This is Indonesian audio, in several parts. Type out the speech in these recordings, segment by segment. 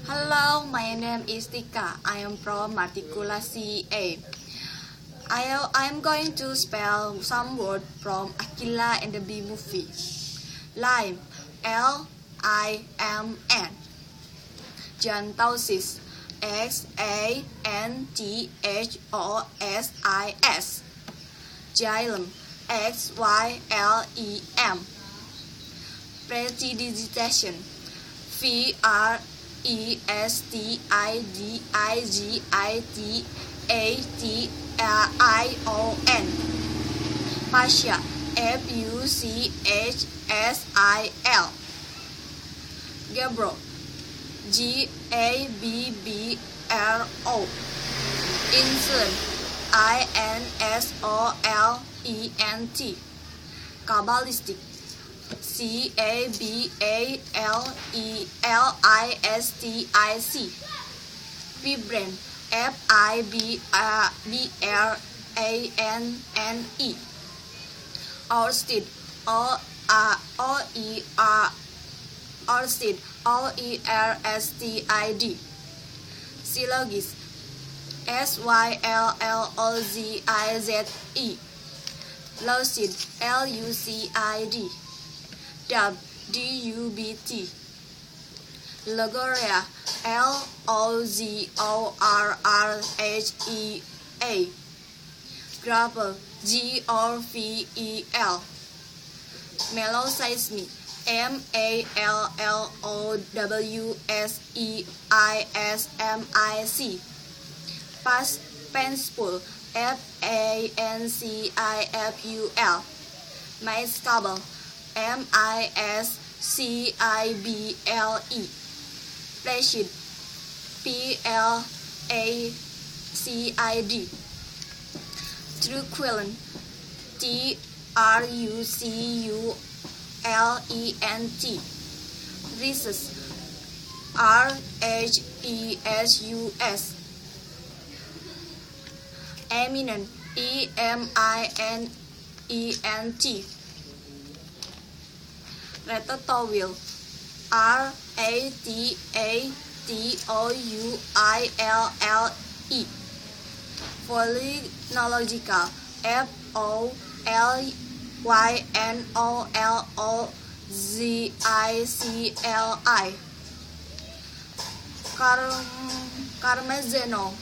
Hello, my name is Tika. I am from Matrikulasi A. I'm going to spell some words from Aquila and the Bee movie. Lime, L-I-M-N. Xanthousis, Xanthousis. Xylem, Xylem. Prestidigitation, Prestidigitation. Fuchsia, Fuchsil. Gabbro, Gabbro. Insolent, Insolent. Cabalistic, Cabalistic. Vibrant, Fibrane. Oersted, Oersted. Syllogist, Syllogize. Lucid, Lucid. Dub, Dubt. Logorrhea, Logorrhea. Gravel, Grovel. Mallowism, Mallowsic. Fanciful, Fanciful. Miscible, Miscible. Placid, Placid. Truculent, Truculent. Rhesus, Rhesus. Eminent, Eminent. Ratatouille, Ratatouille. Phonological, Folynologically. Carmazeno, Carmazone.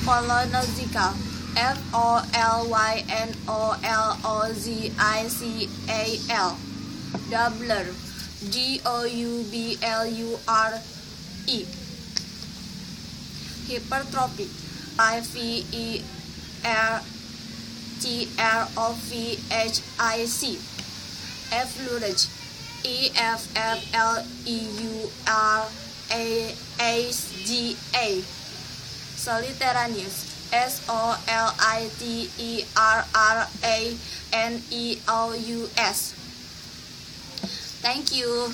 Phonological, Folynological. Doubler, Doublure. Hypertrophic, Hypertrophic. Effleurage, Effleurasga. Solitarianus, Soliteraneous. Thank you.